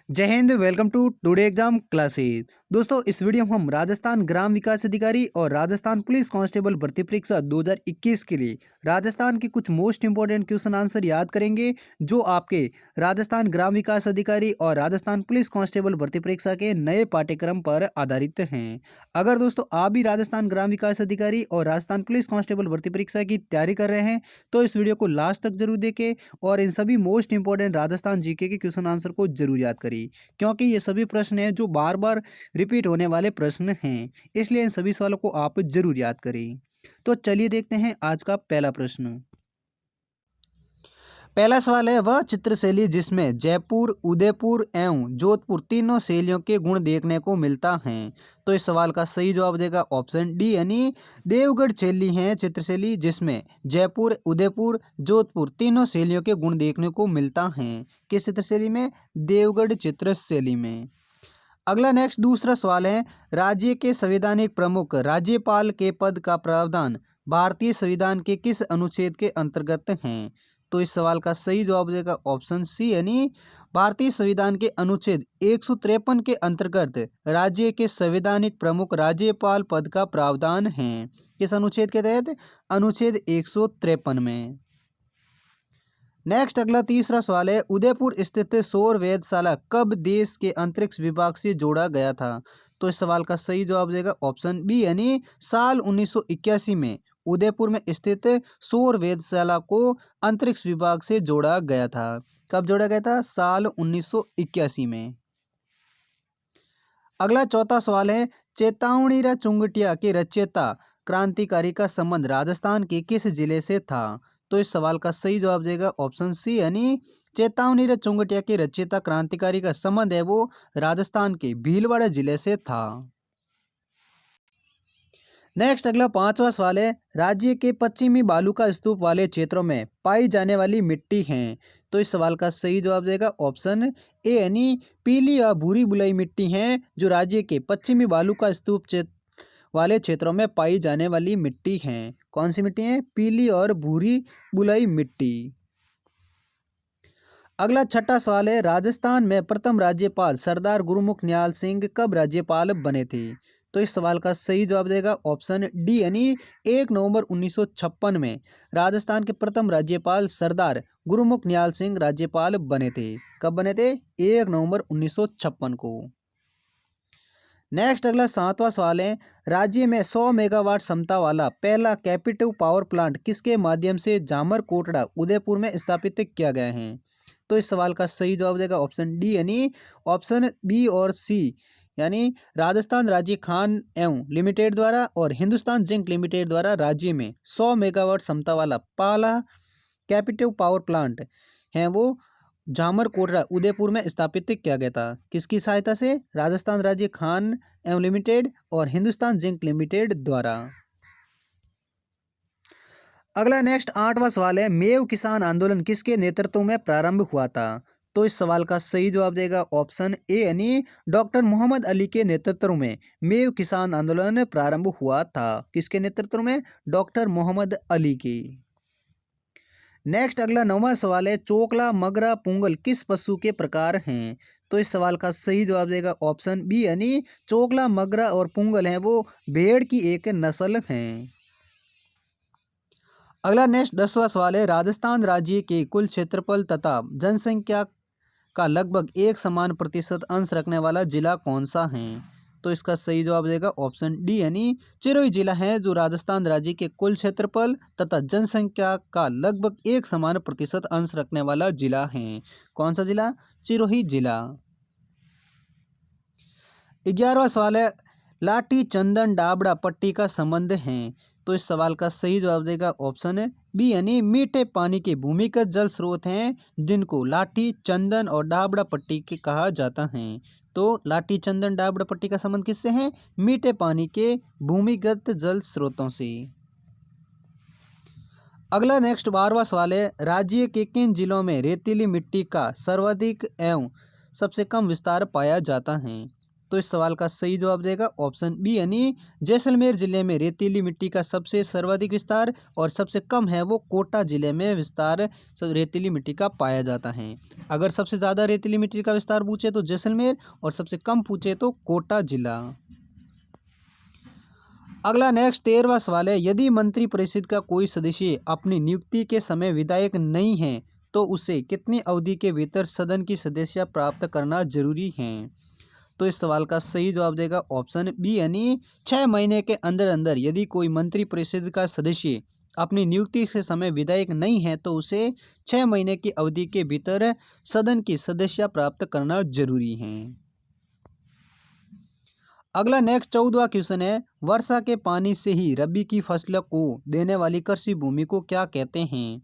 जय हिंद। Welcome to today exam classes. दोस्तों, इस वीडियो में हम राजस्थान ग्राम विकास अधिकारी और राजस्थान पुलिस कांस्टेबल भर्ती परीक्षा 2021 के लिए राजस्थान के कुछ मोस्ट इंपोर्टेंट क्वेश्चन आंसर याद करेंगे, जो आपके राजस्थान ग्राम विकास अधिकारी और राजस्थान पुलिस कांस्टेबल भर्ती परीक्षा के नए पाठ्यक्रम पर आधारित हैं। अगर दोस्तों आप भी राजस्थान ग्राम विकास अधिकारी और राजस्थान पुलिस कांस्टेबल भर्ती परीक्षा की तैयारी कर रहे हैं तो इस वीडियो को लास्ट तक जरूर देखें और इन सभी मोस्ट इंपोर्टेंट राजस्थान जीके के क्वेश्चन आंसर को जरूर याद करें, क्योंकि ये सभी प्रश्न हैं जो बार बार रिपीट होने वाले प्रश्न हैं, इसलिए इन सभी सवालों को आप जरूर याद करें। तो चलिए देखते हैं आज का पहला प्रश्न। पहला सवाल है, वह चित्रशैली जिसमें जयपुर, उदयपुर एवं जोधपुर तीनों शैलियों के गुण देखने को मिलता है। तो इस सवाल का सही जवाब देगा ऑप्शन डी, यानी देवगढ़ शैली है चित्रशैली जिसमें जयपुर, उदयपुर, जोधपुर तीनों शैलियों के गुण देखने को मिलता है। किस चित्रशैली में? देवगढ़ चित्रशैली में। अगला नेक्स्ट दूसरा सवाल है, राज्य के संवैधानिक प्रमुख राज्यपाल के पद का प्रावधान भारतीय संविधान के किस अनुच्छेद के अंतर्गत हैं? तो इस सवाल का सही जवाब देगा ऑप्शन सी, यानी भारतीय संविधान के अनुच्छेद 153 के अंतर्गत राज्य के संवैधानिक प्रमुख राज्यपाल पद का प्रावधान है। किस अनुच्छेद के तहत? अनुच्छेद 153 में। नेक्स्ट अगला तीसरा सवाल है, उदयपुर स्थित सौर वेधशाला कब देश के अंतरिक्ष विभाग से जोड़ा गया था? तो इस सवाल का सही जवाब देगा ऑप्शन बी, यानी साल 1981 में उदयपुर में स्थित सौर वेधशाला को अंतरिक्ष विभाग से जोड़ा गया था। कब जोड़ा गया था? साल 1981 में। अगला चौथा सवाल है, चेतावनी रा चुंगटिया के रचयिता क्रांतिकारी का संबंध राजस्थान के किस जिले से था? तो इस सवाल का सही जवाब देगा ऑप्शन सी, यानी चेतावनी रा चुंगटिया के रचयिता क्रांतिकारी का संबंध है वो राजस्थान के भीलवाड़ा जिले से था। नेक्स्ट अगला पांचवा सवाल है, राज्य के पश्चिमी बालू का स्तूप वाले क्षेत्रों में पाई जाने वाली मिट्टी है। तो इस सवाल का सही जवाब देगा ऑप्शन ए, यानी पीली या भूरी बुलाई मिट्टी है जो राज्य के पश्चिमी बालू का स्तूप वाले क्षेत्रों में पाई जाने वाली मिट्टी है। कौन सी मिट्टी है? पीली और भूरी बुलाई मिट्टी। अगला छठा सवाल है, राजस्थान में प्रथम राज्यपाल सरदार गुरुमुख निहाल सिंह कब राज्यपाल बने थे? तो इस सवाल का सही जवाब देगा ऑप्शन डी, यानी 1 नवंबर 1956 में राजस्थान के प्रथम राज्यपाल सरदार गुरुमुख निहाल सिंह राज्यपाल बने थे। कब बने थे? 1 नवंबर 1956 को। नेक्स्ट अगला सातवां सवाल है, राज्य में 100 मेगावाट क्षमता वाला पहला कैपेसिटिव पावर प्लांट किसके माध्यम से जामर कोटड़ा उदयपुर में स्थापित किया गया है? तो इस सवाल का सही जवाब देगा ऑप्शन डी, यानी ऑप्शन बी और सी, यानी राजस्थान राज्य खान एवं लिमिटेड द्वारा और हिंदुस्तान जिंक लिमिटेड द्वारा राज्य में 100 मेगावाट क्षमता वाला पहला कैपेसिटिव पावर प्लांट है वो जामर कोटड़ा उदयपुर में स्थापित किया गया था। किसकी सहायता से? राजस्थान राज्य खान एवं लिमिटेड और हिंदुस्तान जिंक लिमिटेड द्वारा। अगला नेक्स्ट आठवां सवाल है, मेव किसान आंदोलन किसके नेतृत्व में प्रारंभ हुआ था? तो इस सवाल का सही जवाब देगा ऑप्शन ए, यानी डॉक्टर मोहम्मद अली के नेतृत्व में मेव किसान आंदोलन प्रारंभ हुआ था। किसके नेतृत्व में? डॉक्टर मोहम्मद अली के। नेक्स्ट अगला नौवां सवाल है, चोकला, मगरा, पुंगल किस पशु के प्रकार हैं? तो इस सवाल का सही जवाब देगा ऑप्शन बी, यानी चोकला, मगरा और पुंगल हैं वो भेड़ की एक नस्ल हैं। अगला नेक्स्ट 10वां सवाल है, राजस्थान राज्य के कुल क्षेत्रफल तथा जनसंख्या का लगभग एक समान प्रतिशत अंश रखने वाला जिला कौन सा है? तो इसका सही जवाब देगा ऑप्शन डी, यानी सिरोही जिला है जो राजस्थान राज्य के कुल क्षेत्रफल तथा जनसंख्या का लगभग एक समान प्रतिशत अंश रखने वाला जिला है। कौन सा जिला? सिरोही जिला। 11वां सवाल है, लाठी, चंदन, डाबड़ा, पट्टी का संबंध है। तो इस सवाल का सही जवाब देगा ऑप्शन बी, यानी मीठे पानी के भूमिगत जल स्रोत हैं जिनको लाठी, चंदन और डाबड़ा पट्टी के कहा जाता है। तो लाठी, चंदन, डाबड़ा पट्टी का संबंध किससे है? मीठे पानी के भूमिगत जल स्रोतों से। अगला नेक्स्ट 12वां सवाल है, राज्य के किन जिलों में रेतीली मिट्टी का सर्वाधिक एवं सबसे कम विस्तार पाया जाता है? तो इस सवाल का सही जवाब देगा ऑप्शन बी यानी जैसलमेर जिले में रेतीली मिट्टी का सबसे सर्वाधिक विस्तार और सबसे कम है वो कोटा जिले में विस्तार रेतीली मिट्टी का पाया जाता है। अगर सबसे ज़्यादा रेतीली मिट्टी का विस्तार पूछे तो जैसलमेर और सबसे कम पूछे तो कोटा जिला। अगला नेक्स्ट 13वां सवाल है, यदि मंत्रिपरिषद का कोई सदस्य अपनी नियुक्ति के समय विधायक नहीं है तो उसे कितनी अवधि के भीतर सदन की सदस्यता प्राप्त करना जरूरी है। तो इस सवाल का सही जवाब देगा ऑप्शन बी यानी 6 महीने के अंदर अंदर यदि कोई मंत्रिपरिषद का सदस्य अपनी नियुक्ति के समय विधायक नहीं है तो उसे 6 महीने की अवधि के भीतर सदन की सदस्यता प्राप्त करना जरूरी है। अगला नेक्स्ट 14वां क्वेश्चन है, वर्षा के पानी से ही रबी की फसलों को देने वाली कृषि भूमि को क्या कहते हैं।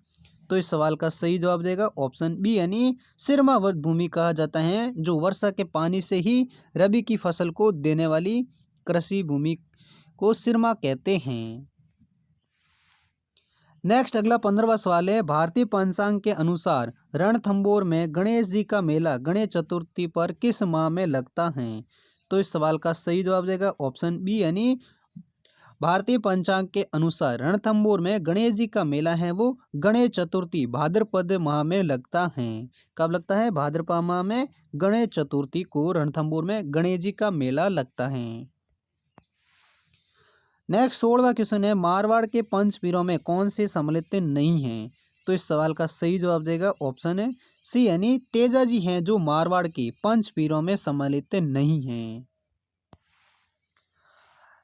तो इस सवाल का सही जवाब देगा ऑप्शन बी यानी सिरमावर्त भूमि कहा जाता है, जो वर्षा के पानी से ही रबी की फसल को देने वाली कृषि भूमि को सिरमा कहते हैं। नेक्स्ट अगला 15वां सवाल है, भारतीय पंचांग के अनुसार रणथंभौर में गणेश जी का मेला गणेश चतुर्थी पर किस माह में लगता है। तो इस सवाल का सही जवाब देगा ऑप्शन बी यानी भारतीय पंचांग के अनुसार रणथंभौर में गणेश जी का मेला है वो गणेश चतुर्थी भाद्रपद माह में लगता है। कब लगता है? भाद्रपद माह में गणेश चतुर्थी को रणथंभौर में गणेश जी का मेला लगता है। नेक्स्ट 16वां क्वेश्चन है, मारवाड़ के पंचपीरों में कौन से सम्मिलित नहीं है। तो इस सवाल का सही जवाब देगा ऑप्शन है सी यानी तेजा जी हैं जो मारवाड़ के पंचपीरों में सम्मिलित नहीं है।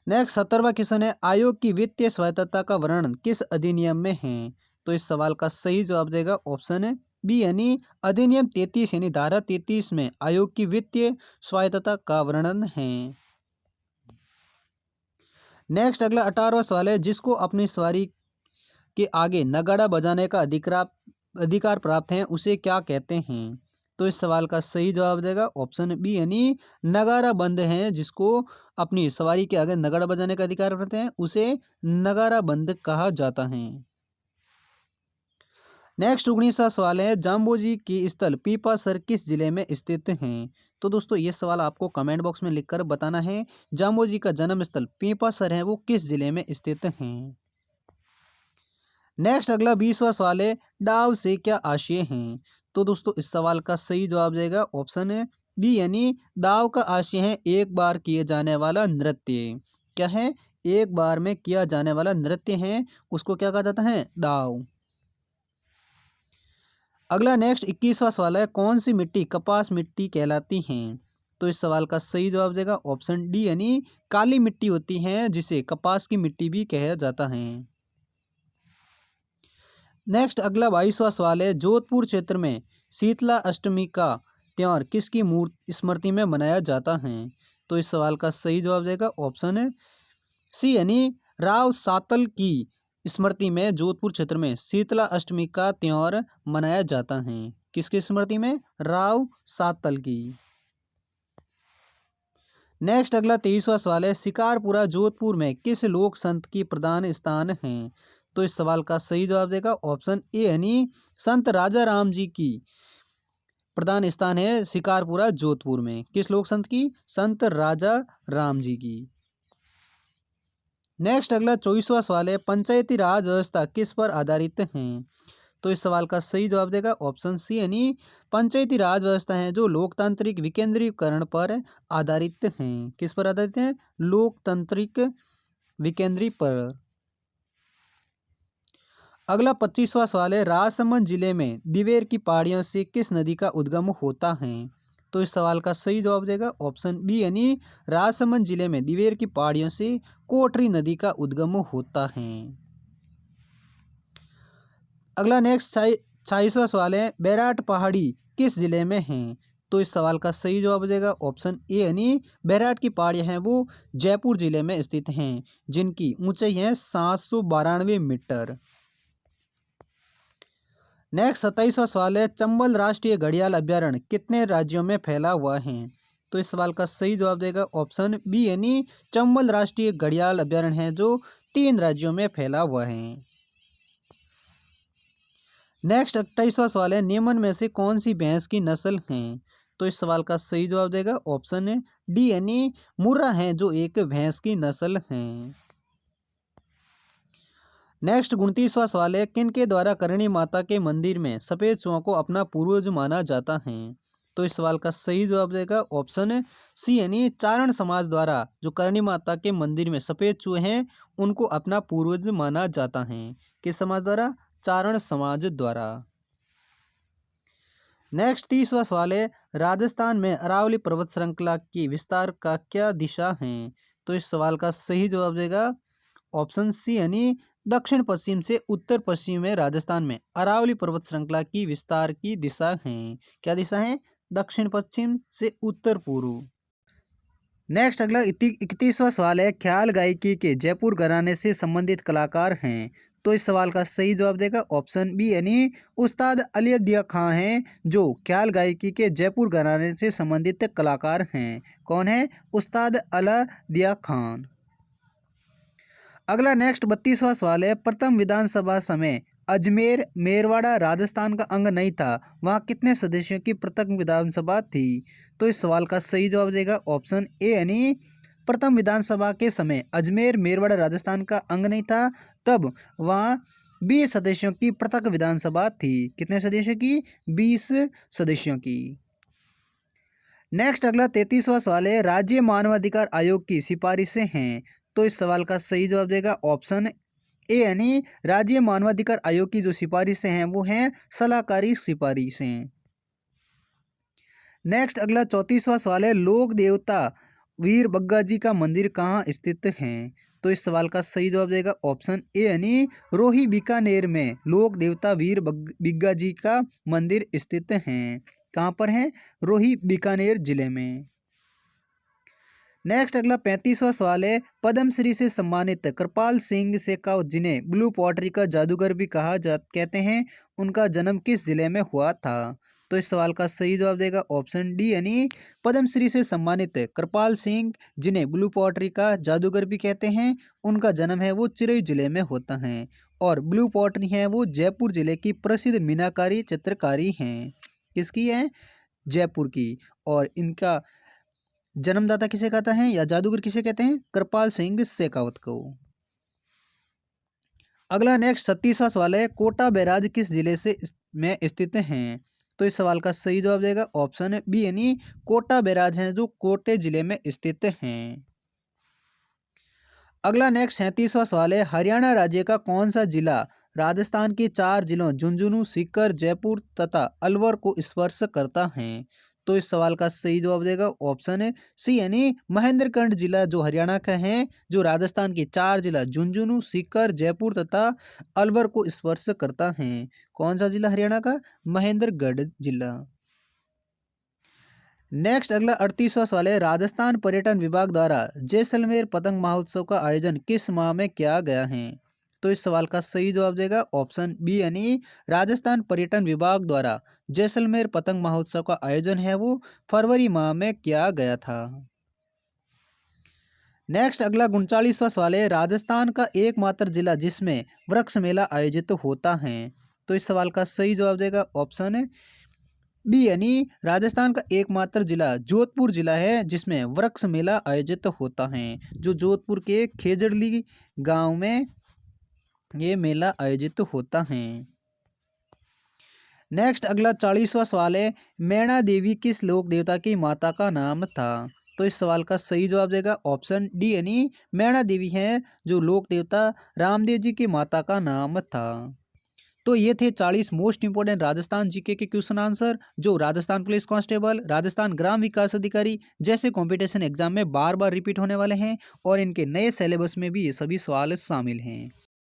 नेक्स्ट 17वां क्वेश्चन है, आयोग की वित्तीय स्वायत्तता का वर्णन किस अधिनियम में है। तो इस सवाल का सही जवाब देगा ऑप्शन है बी यानी अधिनियम 33 यानी धारा 33 में आयोग की वित्तीय स्वायत्तता का वर्णन है। नेक्स्ट अगला 18वां सवाल है, जिसको अपनी सवारी के आगे नगाड़ा बजाने का अधिकार प्राप्त है उसे क्या कहते हैं। तो इस सवाल का सही जवाब देगा ऑप्शन बी यानी नगाड़ा बंद है, जिसको अपनी सवारी के आगे नगाड़ा बजाने का अधिकार प्राप्त है उसे नगाड़ा बंद कहा जाता है। नेक्स्ट 19वां सवाल है, जाम्बोजी की स्थल पीपासर किस जिले में स्थित है। तो दोस्तों ये सवाल आपको कमेंट बॉक्स में लिखकर बताना है, जाम्बोजी का जन्म स्थल पीपासर है वो किस जिले में स्थित है। नेक्स्ट अगला 20वां सवाल है, डाव से क्या आशय है। तो दोस्तों इस सवाल का सही जवाब देगा ऑप्शन है बी यानी दाव का आशय है एक बार किए जाने वाला नृत्य। क्या है? एक बार में किया जाने वाला नृत्य है, उसको क्या कहा जाता है? दाव। अगला नेक्स्ट 21वां सवाल है, कौन सी मिट्टी कपास मिट्टी कहलाती है। तो इस सवाल का सही जवाब देगा ऑप्शन डी यानी काली मिट्टी होती है जिसे कपास की मिट्टी भी कहा जाता है। नेक्स्ट अगला 22वां सवाल है, जोधपुर क्षेत्र में शीतला अष्टमी का त्यौहार किसकी मूर्ति स्मृति में मनाया जाता है। तो इस सवाल का सही जवाब देगा ऑप्शन है सी यानी राव सातल की स्मृति में जोधपुर क्षेत्र में शीतला अष्टमी का त्यौहार मनाया जाता है। किसकी स्मृति में? राव सातल की। नेक्स्ट अगला 23वां सवाल है, शिकारपुरा जोधपुर में किस लोक संत की प्रधान स्थान है। तो इस सवाल का सही जवाब देगा ऑप्शन ए यानी संत राजा राम जी की प्रधान स्थान है शिकारपुरा जोधपुर में। किस लोक संत की? संत राजा राम जी की। नेक्स्ट अगला 24वां सवाल है, पंचायती राज व्यवस्था किस पर आधारित है। तो इस सवाल का सही जवाब देगा ऑप्शन सी यानी पंचायती राज व्यवस्था है जो लोकतांत्रिक विकेंद्रीकरण पर आधारित हैं। किस पर आधारित हैं? लोकतांत्रिक विकेंद्री पर। अगला 25वां सवाल है, राजसमंद जिले में दिवेर की पहाड़ियों से किस नदी का उद्गम होता है। तो इस सवाल का सही जवाब देगा ऑप्शन बी यानी राजसमंद जिले में दिवेर की पहाड़ियों से कोटरी नदी का उद्गम होता है। अगला नेक्स्ट 26वां सवाल है, बैराट पहाड़ी किस जिले में है। तो इस सवाल का सही जवाब देगा ऑप्शन ए यानी बैराट की पहाड़ियाँ हैं वो जयपुर जिले में स्थित हैं, जिनकी ऊंचाई है 792 मीटर। नेक्स्ट 27वां सवाल है, चंबल राष्ट्रीय घड़ियाल अभ्यारण्य कितने राज्यों में फैला हुआ है। तो इस सवाल का सही जवाब देगा ऑप्शन बी यानी चंबल राष्ट्रीय घड़ियाल अभ्यारण्य है जो 3 राज्यों में फैला हुआ है। नेक्स्ट 28वां सवाल है, निम्न में से कौन सी भैंस की नस्ल है। तो इस सवाल का सही जवाब देगा ऑप्शन डी यानी मुर्रा है जो एक भैंस की नस्ल है। नेक्स्ट 29वां सवाल है, किन के द्वारा करणी माता के मंदिर में सफेद चूहों को अपना पूर्वज माना जाता है। तो इस सवाल का सही जवाब देगा ऑप्शन सी यानी चारण समाज द्वारा जो करणी माता के मंदिर में सफेद चूहे हैं उनको अपना पूर्वज माना जाता है। किस समाज द्वारा? चारण समाज द्वारा। नेक्स्ट 30वां सवाल है, राजस्थान में अरावली पर्वत श्रृंखला की विस्तार का क्या दिशा है। तो इस सवाल का सही जवाब देगा ऑप्शन सी यानी दक्षिण पश्चिम से उत्तर पश्चिम में राजस्थान में अरावली पर्वत श्रृंखला की विस्तार की दिशा है। क्या दिशा है? दक्षिण पश्चिम से उत्तर पूर्व। नेक्स्ट अगला 31वां सवाल है, ख्याल गायकी के जयपुर घराने से संबंधित कलाकार हैं। तो इस सवाल का सही जवाब देगा ऑप्शन बी यानी उस्ताद अली खां हैं जो ख्याल गायकी के जयपुर घराने से संबंधित कलाकार हैं। कौन है? उस्ताद अली खान। अगला नेक्स्ट 32वां सवाल है, प्रथम विधानसभा समय अजमेर मेरवाड़ा राजस्थान का अंग नहीं था, वहाँ कितने सदस्यों की प्रथम विधानसभा थी। तो इस सवाल का सही जवाब देगा ऑप्शन ए यानी प्रथम विधानसभा के समय अजमेर मेरवाड़ा राजस्थान का अंग नहीं था, तब वहाँ 20 सदस्यों की पृथक विधानसभा थी। कितने सदस्यों की? 20 सदस्यों की। नेक्स्ट अगला 33वां सवाल है, राज्य मानवाधिकार आयोग की सिफारिशें हैं। तो इस सवाल का सही जवाब देगा ऑप्शन ए यानी राज्य मानवाधिकार आयोग की जो सिफारिशें हैं वो हैं सलाहकारी सिफारिशें। नेक्स्ट अगला 34वां सवाल है, लोक देवता वीर बग्गा जी का मंदिर कहाँ स्थित है। तो इस सवाल का सही जवाब देगा ऑप्शन ए यानी रोही बीकानेर में लोक देवता वीर बिग्गा जी का मंदिर स्थित है। कहाँ पर है? रोही बीकानेर जिले में। नेक्स्ट अगला 35वां सवाल है, पद्मश्री से सम्मानित कृपाल सिंह शेखावत जिन्हें ब्लू पॉटरी का जादूगर भी कहते हैं, उनका जन्म किस जिले में हुआ था। तो इस सवाल का सही जवाब देगा ऑप्शन डी यानी पद्मश्री से सम्मानित कृपाल सिंह जिन्हें ब्लू पॉटरी का जादूगर भी कहते हैं, उनका जन्म है वो चिरई जिले में होता है। और ब्लू पॉटरी है वो जयपुर जिले की प्रसिद्ध मीनाकारी चित्रकारी हैं। किसकी है? जयपुर की। और इनका जन्मदाता किसे कहता है या जादूगर किसे कहते हैं? कृपाल सिंह शेखावत को। अगला नेक्स्ट 36वां सवाल है, कोटा बैराज किस जिले से में स्थित हैं। तो इस सवाल का सही जवाब देगा ऑप्शन बी यानी कोटा बैराज हैं जो कोटे जिले में स्थित हैं। अगला नेक्स्ट 37वां सवाल है, हरियाणा राज्य का कौन सा जिला राजस्थान के 4 जिलों झुंझुनू, सीकर, जयपुर तथा अलवर को स्पर्श करता है। तो इस सवाल का सही जवाब देगा ऑप्शन है सी यानी महेंद्रगढ़ जिला जो हरियाणा का है जो राजस्थान के 4 जिला झुंझुनू, सीकर, जयपुर तथा अलवर को स्पर्श करता है। कौन सा जिला हरियाणा का? महेंद्रगढ़ जिला। नेक्स्ट अगला 38वां सवाल है, राजस्थान पर्यटन विभाग द्वारा जैसलमेर पतंग महोत्सव का आयोजन किस माह में किया गया है। तो इस सवाल का सही जवाब देगा ऑप्शन बी यानी राजस्थान पर्यटन विभाग द्वारा जैसलमेर पतंग महोत्सव का आयोजन है वो फरवरी माह में किया गया था। नेक्स्ट अगला 39वां सवाल है, राजस्थान का एकमात्र जिला जिसमें वृक्ष मेला आयोजित होता है। तो इस सवाल का सही जवाब देगा ऑप्शन बी यानी राजस्थान का एकमात्र जिला जोधपुर जिला है जिसमें वृक्ष मेला आयोजित होता है, जो जोधपुर के खेजड़ली गांव में ये मेला आयोजित होता है। नेक्स्ट अगला 40वां सवाल है, मैणा देवी किस लोक देवता की माता का नाम था। तो इस सवाल का सही जवाब देगा ऑप्शन डी यानी मैणा देवी है जो लोक देवता रामदेव जी की माता का नाम था। तो ये थे 40 मोस्ट इंपोर्टेंट राजस्थान जीके के क्वेश्चन आंसर जो राजस्थान पुलिस कांस्टेबल, राजस्थान ग्राम विकास अधिकारी जैसे कंपटीशन एग्जाम में बार बार रिपीट होने वाले हैं और इनके नए सिलेबस में भी ये सभी सवाल शामिल हैं।